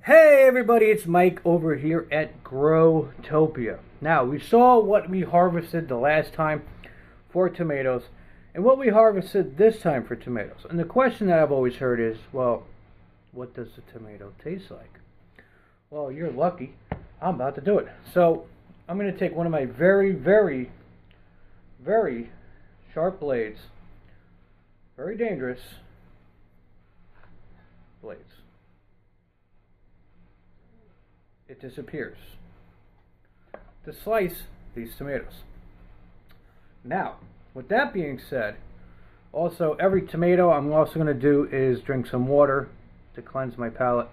Hey everybody, it's Mike over here at Growtopia. Now, we saw what we harvested the last time for tomatoes and what we harvested this time for tomatoes. And the question that I've always heard is, well, what does the tomato taste like? Well, you're lucky. I'm about to do it. So, I'm going to take one of my very sharp blades, very dangerous blades. It disappears to slice these tomatoes. Now, with that being said, also every tomato I'm also going to do is drink some water to cleanse my palate.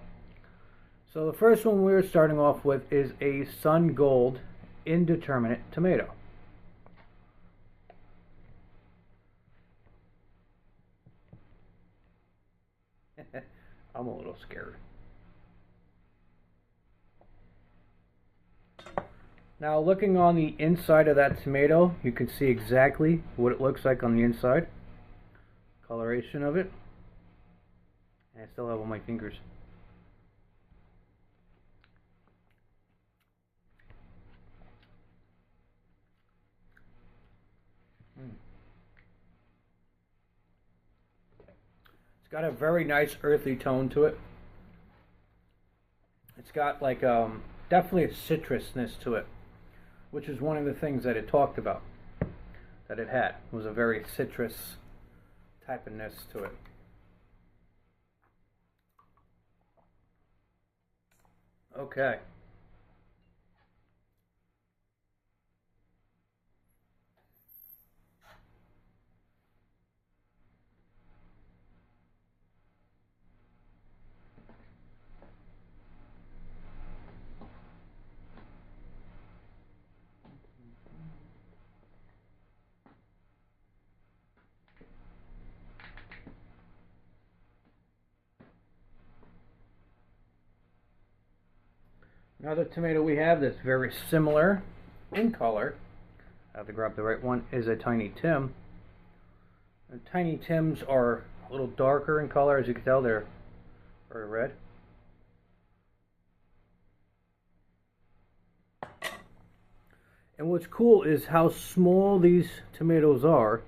So the first one we're starting off with is a Sun Gold Indeterminate tomato. I'm a little scared. Now, looking on the inside of that tomato, you can see exactly what it looks like on the inside. Coloration of it. And I still have all my fingers. It's got a very nice earthy tone to it. It's got like definitely a citrusness to it, which is one of the things that it talked about that it had. It was a very citrus type of ness to it. Okay. Another tomato we have that's very similar in color, I have to grab the right one, is a Tiny Tim. And Tiny Tims are a little darker in color, as you can tell, they're very red. And what's cool is how small these tomatoes are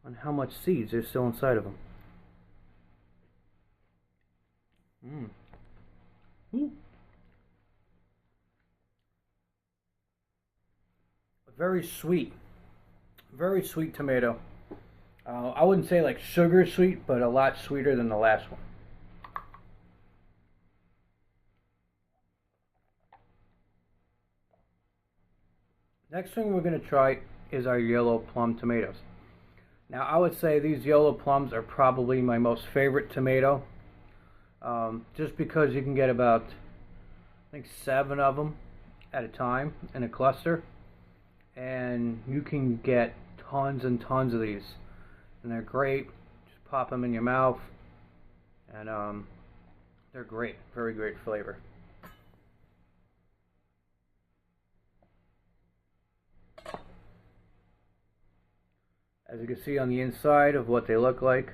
and how much seeds are still inside of them. Ooh. Very sweet tomato. I wouldn't say like sugar sweet, but a lot sweeter than the last one. Next thing we're going to try is our yellow plum tomatoes. Now, I would say these yellow plums are probably my most favorite tomato, just because you can get about, I think, 7 of them at a time in a cluster, and you can get tons and tons of these, and they're great. Just pop them in your mouth, and they're great, very great flavor. As you can see on the inside of what they look like,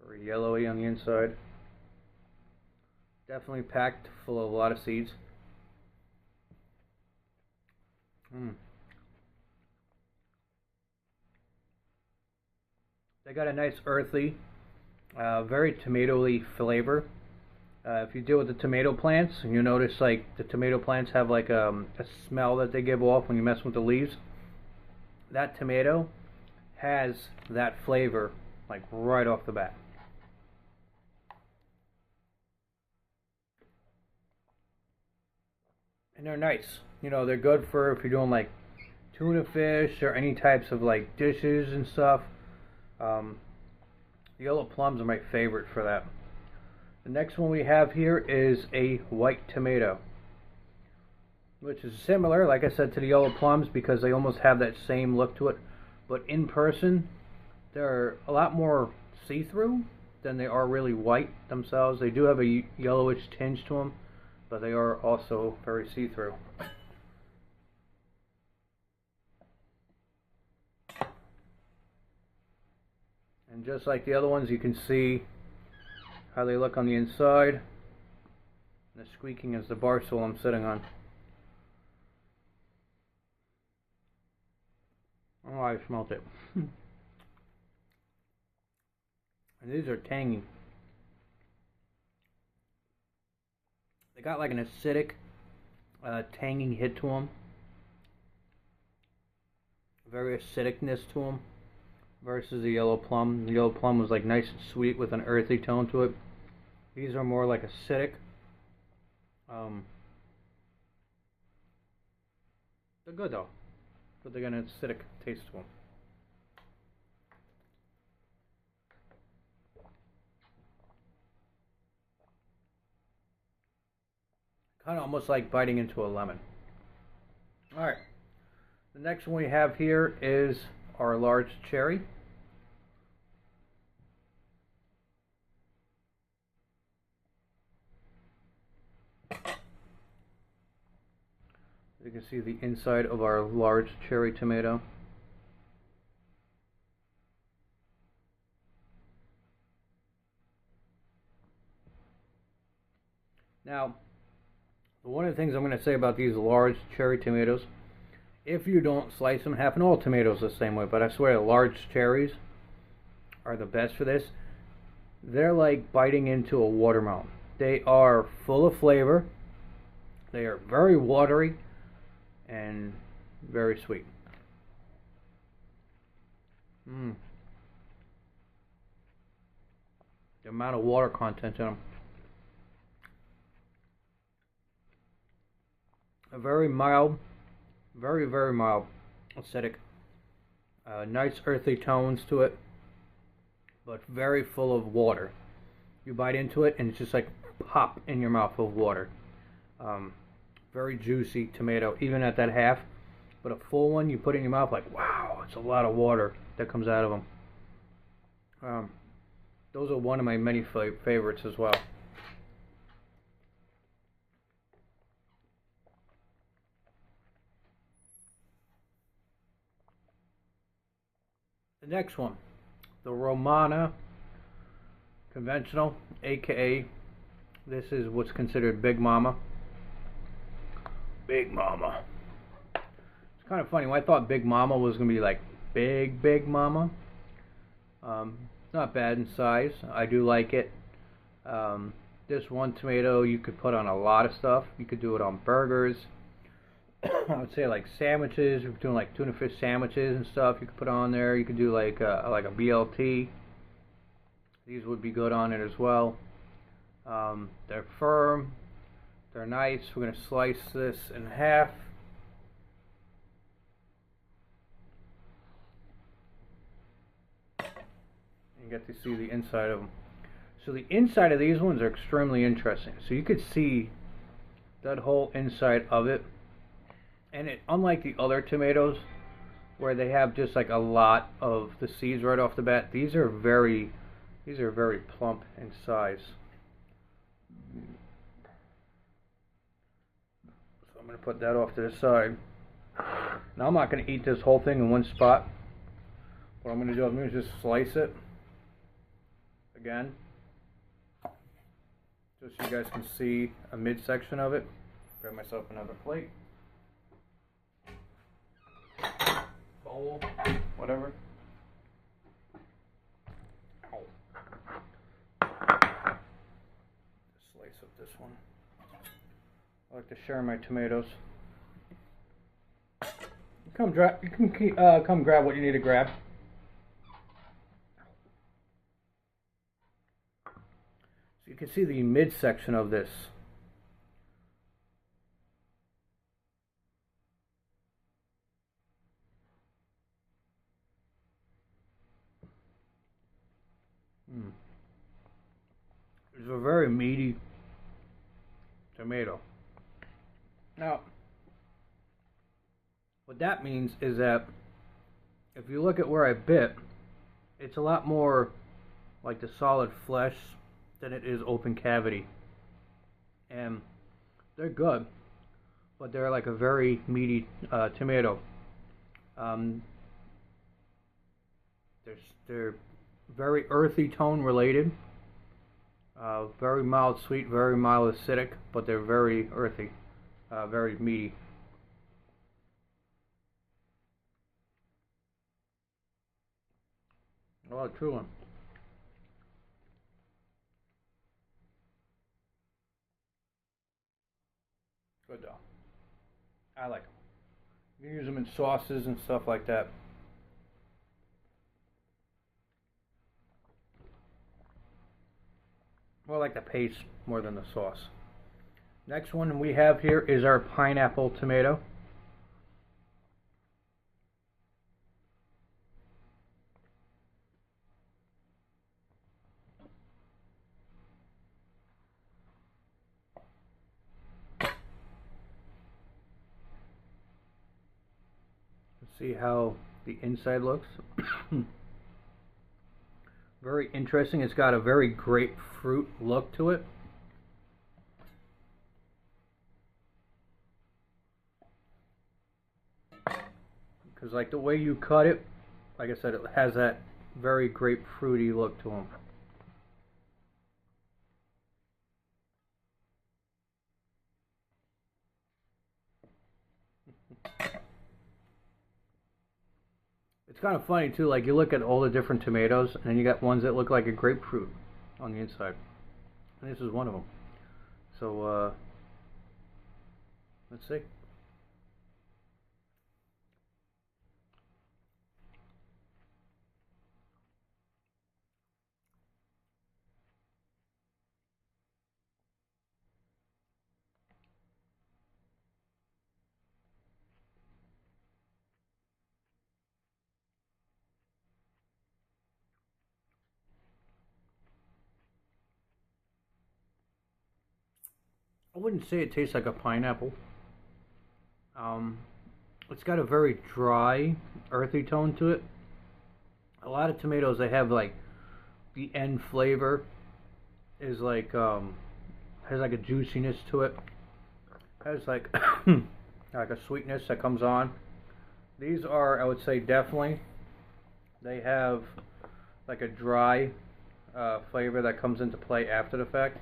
very yellowy on the inside. Definitely packed full of a lot of seeds. They got a nice earthy, very tomatoey flavor. If you deal with the tomato plants, and you notice like the tomato plants have like a smell that they give off when you mess with the leaves. That tomato has that flavor like right off the bat. And they're nice. You know, they're good for if you're doing like tuna fish or any types of like dishes and stuff. Yellow plums are my favorite for that. The next one we have here is a white tomato, which is similar, like I said, to the yellow plums because they almost have that same look to it. But in person, they're a lot more see-through than they are really white themselves. They do have a yellowish tinge to them, but they are also very see-through. And just like the other ones, you can see how they look on the inside. The squeaking is the bar stool I'm sitting on. Oh, I smelt it. And these are tangy. They got like an acidic, tangy hit to them. Very acidicness to them. Versus the yellow plum. The yellow plum was like nice and sweet with an earthy tone to it. These are more like acidic. They're good though. But they got an acidic taste to them. Kind of almost like biting into a lemon. Alright. The next one we have here is our large cherry. You can see the inside of our large cherry tomato. Now, one of the things I'm going to say about these large cherry tomatoes, if you don't slice them in half, and all tomatoes the same way, but I swear large cherries are the best for this. They're like biting into a watermelon. They are full of flavor. They are very watery and very sweet. The amount of water content in them. A very mild, very mild acidic. Nice earthy tones to it, but very full of water. You bite into it and it's just like pop in your mouth of water. Very juicy tomato, even at that half. But a full one, you put it in your mouth like, wow, it's a lot of water that comes out of them. Those are one of my many favorites as well. The next one, the Romana conventional, aka this is what's considered Big Mama. Big Mama. It's kind of funny. I thought Big Mama was going to be like Big Mama. Not bad in size. I do like it. This one tomato you could put on a lot of stuff. You could do it on burgers. I would say like sandwiches. If you're doing like tuna fish sandwiches and stuff, you could put on there. You could do like a BLT. These would be good on it as well. They're firm. They're nice. We're going to slice this in half. And get to see the inside of them. So the inside of these ones are extremely interesting. So you could see that whole inside of it. And it, unlike the other tomatoes, where they have just like a lot of the seeds right off the bat, these are very plump in size. So I'm going to put that off to the side. Now I'm not going to eat this whole thing in one spot. What I'm going to do, I'm going to just slice it again, just so you guys can see a midsection of it. Grab myself another plate, bowl, whatever. Slice up this one. I like to share my tomatoes. You can come grab what you need to grab. So you can see the midsection of this. It's a very meaty tomato. Now, what that means is that if you look at where I bit, it's a lot more like the solid flesh than it is open cavity. And they're good, but they're like a very meaty tomato. They're very earthy tone related. Very mild sweet, very mild acidic, but they're very earthy, very meaty. Oh, true one. Good though. I like them. You can use them in sauces and stuff like that. More like the paste more than the sauce. Next one we have here is our pineapple tomato. Let's see how the inside looks. Very interesting. It's got a very grapefruit look to it. Because like the way you cut it, like I said, it has that very grapefruity look to them. It's kind of funny too, like you look at all the different tomatoes and then you got ones that look like a grapefruit on the inside. And this is one of them. So, let's see. I wouldn't say it tastes like a pineapple. Um, it's got a very dry, earthy tone to it. A lot of tomatoes, they have like the end flavor is like has like a juiciness to it. Has like like a sweetness that comes on. These are, I would say, definitely they have like a dry flavor that comes into play after the fact.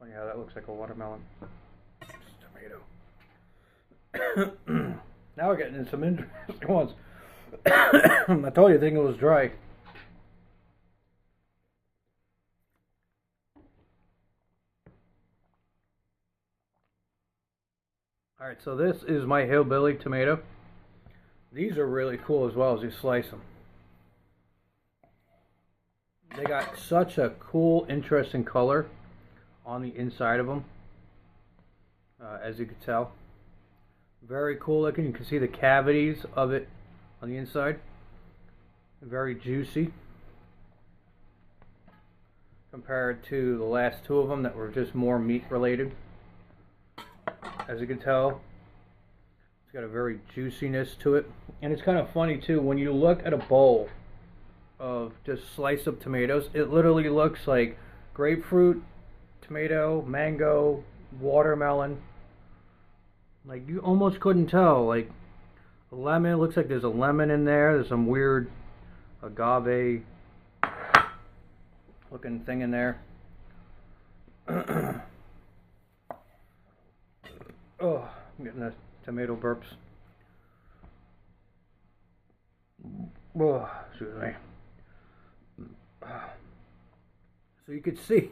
Funny how that looks like a watermelon. It's a tomato. Now we're getting into some interesting ones. I told you, I think it was dry. Alright, so this is my hillbilly tomato. These are really cool as well as you slice them. They got such a cool, interesting color on the inside of them, as you can tell. Very cool looking. You can see the cavities of it on the inside. Very juicy compared to the last two of them that were just more meat related. As you can tell, it's got a very juiciness to it. And it's kind of funny too, when you look at a bowl of just sliced up tomatoes, it literally looks like grapefruit, tomato, mango, watermelon. Like you almost couldn't tell. Like a lemon, it looks like there's a lemon in there. There's some weird agave looking thing in there. Oh, I'm getting the tomato burps. Oh, excuse me. So you could see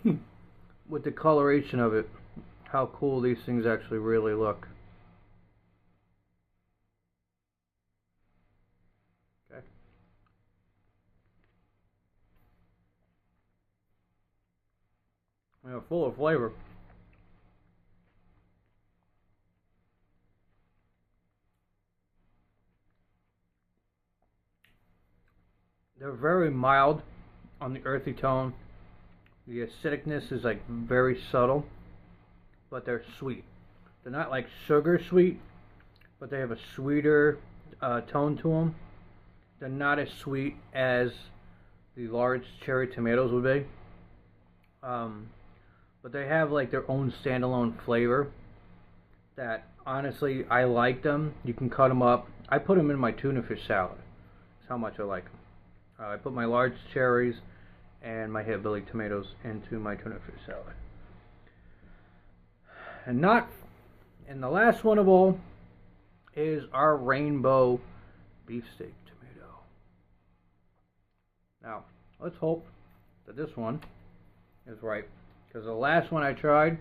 with the coloration of it how cool these things actually really look. Okay. They're full of flavor. They're very mild on the earthy tone. The acidicness is like very subtle, but they're sweet. They're not like sugar sweet, but they have a sweeter tone to them. They're not as sweet as the large cherry tomatoes would be. But they have like their own standalone flavor that honestly I like them. You can cut them up. I put them in my tuna fish salad. That's how much I like them. I put my large cherries and my hillbilly tomatoes into my tuna fish salad. And the last one of all is our rainbow beefsteak tomato. Now, let's hope that this one is ripe, because the last one I tried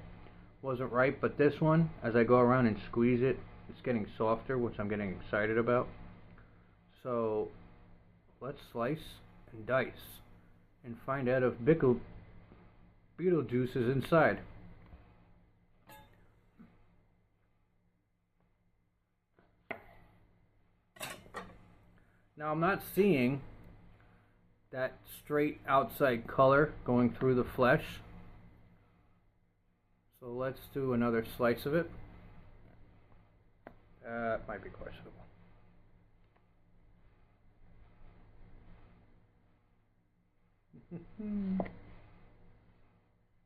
wasn't ripe, but this one, as I go around and squeeze it, it's getting softer, which I'm getting excited about. So let's slice and dice and find out if Beetlejuice is inside. Now I'm not seeing that straight outside color going through the flesh. So let's do another slice of it. That might be questionable.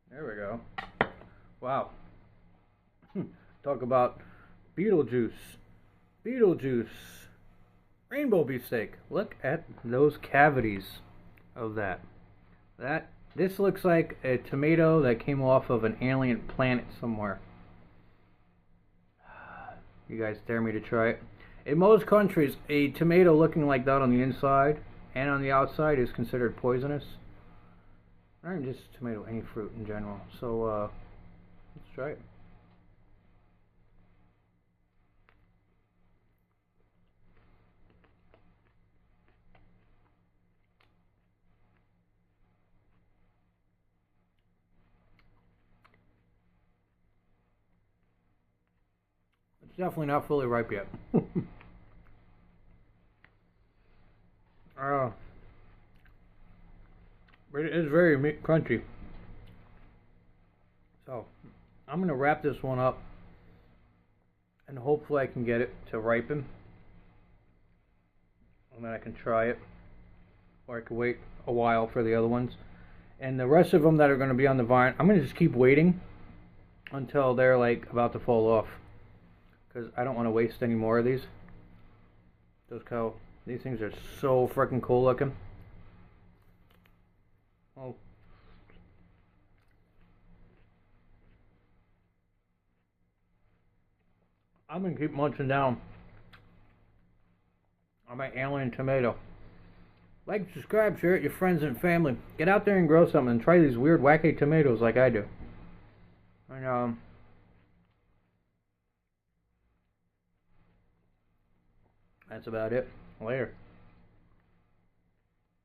There we go. Wow. Talk about Beetlejuice. Beetlejuice. Rainbow beefsteak. Look at those cavities of that. This looks like a tomato that came off of an alien planet somewhere. You guys dare me to try it? In most countries, a tomato looking like that on the inside and on the outside is considered poisonous. Not even just tomato, any fruit in general. So, let's try it. It's definitely not fully ripe yet. But it is very crunchy. So, I'm going to wrap this one up and hopefully I can get it to ripen. And then I can try it. Or I can wait a while for the other ones. And the rest of them that are going to be on the vine, I'm going to just keep waiting until they're like about to fall off. Because I don't want to waste any more of these. These things are so freaking cool looking. Oh. I'm going to keep munching down on my alien tomato. Like, subscribe, share it with your friends and family. Get out there and grow something and try these weird, wacky tomatoes like I do. And, that's about it. Later.